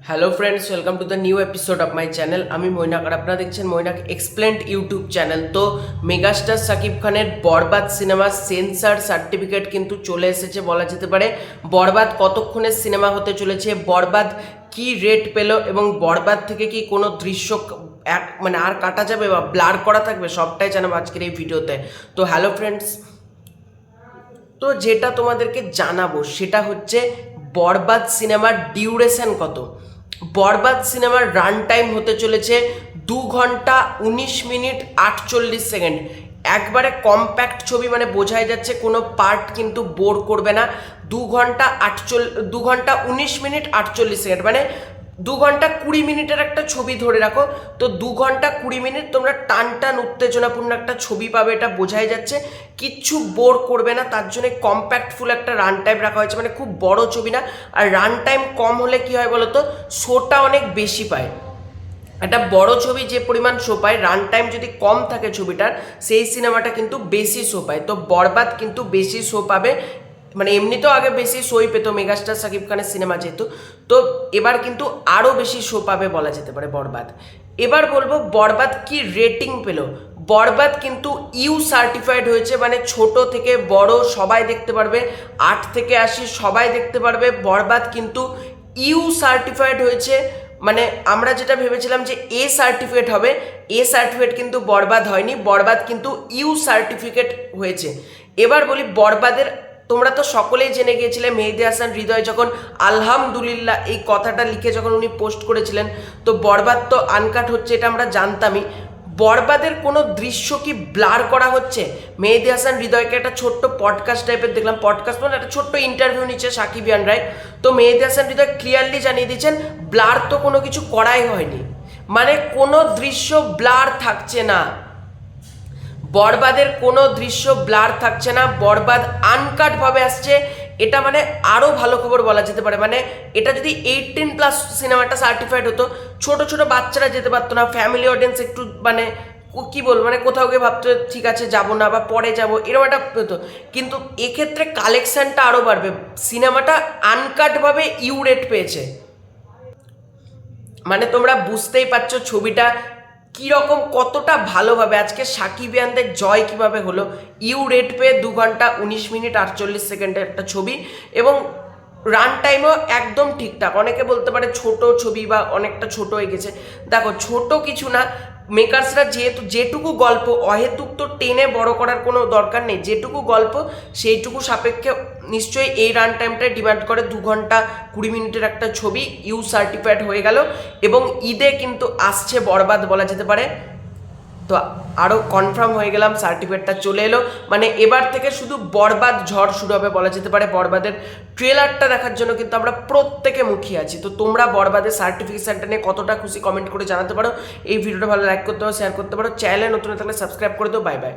Hello friends, welcome to the new episode of my channel. আমি মৈনাক আর আপনারা দেখছেন Mainak explained YouTube channel. তো megastar Shakib খানের বরবাদ সিনেমার সেন্সার সার্টিফিকেট কিন্তু চলে এসেছে বলা যেতে পারে। বরবাদ কতক্ষণের সিনেমা হতে চলেছে, বরবাদ কি রেট পেল এবং বরবাদ থেকে কি কোনো দৃশ্য আর কাটা যাবে বা ব্লার করা থাকবে, সবটাই জানাবো আজকের এই ভিডিওতে। তো হ্যালো ফ্রেন্ডস, তো যেটা তোমাদেরকে জানাবো সেটা হচ্ছে বরবাদ সিনেমার ডিউরেশন কত। বরবাদ সিনেমার রান টাইম হতে চলেছে 2 ঘন্টা 19 মিনিট 48 সেকেন্ড। একবারে কম্প্যাক্ট ছবি, মানে বোঝাই যাচ্ছে কোনো পার্ট কিন্তু বোর করবে না। 2 ঘন্টা 19 মিনিট 48 সেকেন্ড, মানে 2 ঘন্টা 20 মিনিটের একটা ছবি ধরে রাখো। তো 2 ঘন্টা 20 মিনিট তোমরা টান টান উত্তেজনাপূর্ণ একটা ছবি পাবে, এটা বোঝাই যাচ্ছে। কিচ্ছু বোর করবে না, তার জন্য কম্প্যাক্টফুল একটা রান টাইম রাখা হয়েছে, মানে খুব বড় ছবি না। আর রান টাইম কম হলে কি হয় বলো তো, শোটা অনেক বেশি পায়। একটা বড় ছবি যে পরিমাণ শো পায়, রান টাইম যদি কম থাকে ছবিটার, সেই সিনেমাটা কিন্তু বেশি শো পায়। তো বরবাদ কিন্তু বেশি শো পাবে, মানে এমনিতেও আগে বেশি শোই পেতো মেগাস্টার শাকিব খানের সিনেমা যেহেতু, তো এবার কিন্তু আরও বেশি শো পাবে বলা যেতে পারে বরবাদ। এবার বলবো বরবাদ কি রেটিং পেল। বরবাদ কিন্তু ইউ সার্টিফাইড হয়েছে, মানে ছোট থেকে বড় সবাই দেখতে পারবে, 8 থেকে 80 সবাই দেখতে পারবে। বরবাদ কিন্তু ইউ সার্টিফাইড হয়েছে, মানে আমরা যেটা ভেবেছিলাম যে এ সার্টিফিকেট হবে, এ সার্টিফিকেট কিন্তু বরবাদ হয়নি, বরবাদ কিন্তু ইউ সার্টিফিকেট হয়েছে। এবার বলি বরবাদের, তোমরা তো সকলেই জেনে গিয়েছিলে মেহেদী হাসান হৃদয় যখন আলহামদুলিল্লাহ এই কথাটা লিখে যখন উনি পোস্ট করেছিলেন, তো বরবাদ তো আনকাট হচ্ছে এটা আমরা জানতামই। বরবাদের কোনো দৃশ্য কি ব্লার করা হচ্ছে? মেহেদী হাসান হৃদয়কে একটা ছোট্ট পডকাস্ট টাইপের দেখলাম, পডকাস্ট মানে একটা ছোট্ট ইন্টারভিউ নিচ্ছে সাকিবিয়ান রায়। তো মেহেদী হাসান হৃদয় ক্লিয়ারলি জানিয়ে দিচ্ছেন ব্লার তো কোনো কিছু করাই হয়নি, মানে কোনো দৃশ্য ব্লার থাকছে না। বরবাদের কোনো দৃশ্য ব্লার থাকছে না, বরবাদ আনকাটভাবে আসছে। এটা মানে আরও ভালো খবর বলা যেতে পারে। মানে এটা যদি 18+ সিনেমাটা সার্টিফাইড হতো, ছোট ছোট বাচ্চারা যেতে পারতো না, ফ্যামিলি অডিয়েন্স একটু মানে কি বলবো, মানে কোথাও গিয়ে ভাবতো ঠিক আছে যাবো না বা পরে যাবো, এরকম একটা হতো। কিন্তু এক্ষেত্রে কালেকশনটা আরও বাড়বে, সিনেমাটা আনকাটভাবে ইউ রেট পেয়েছে। মানে তোমরা বুঝতেই পারছো ছবিটা কীরকম, কতটা ভালোভাবে আজকে সাকিবিয়ানদের জয় কিভাবে হলো। ইউ রেট পেয়ে 2 ঘন্টা 19 মিনিট 48 সেকেন্ডের একটা ছবি, এবং রান টাইমও একদম ঠিকঠাক। অনেকে বলতে পারে ছোট ছবি বা অনেকটা ছোট হয়ে গেছে, দেখো ছোট কিছু না। মেকার্সরা যেহেতু যেটুকু গল্প, অহেতুক তো টেনে বড় করার কোনো দরকার নেই, যেটুকু গল্প সেইটুকু সাপেক্ষে নিশ্চয়ই এই রান টাইমটাই ডিমান্ড করে। 2 ঘন্টা 20 মিনিটের একটা ছবি ইউ সার্টিফাইড হয়ে গেল, এবং ঈদে কিন্তু আসছে বরবাদ বলা যেতে পারে। তো আরও কনফার্ম হয়ে গেলাম, সার্টিফিকেটটা চলে এলো, মানে এবার থেকে শুধু বরবাদ ঝড় শুরু হবে বলা যেতে পারে। বরবাদের ট্রেলারটা দেখার জন্য কিন্তু আমরা প্রত্যেকে মুখিয়ে আছি। তো তোমরা বরবাদের সার্টিফিকেশনটা নিয়ে কতটা খুশি কমেন্ট করে জানাতে পারো। এই ভিডিওটা ভালো লাইক করতে পারো, শেয়ার করতে পারো, চ্যানেলে নতুন থাকলে সাবস্ক্রাইব করে দাও। Bye bye.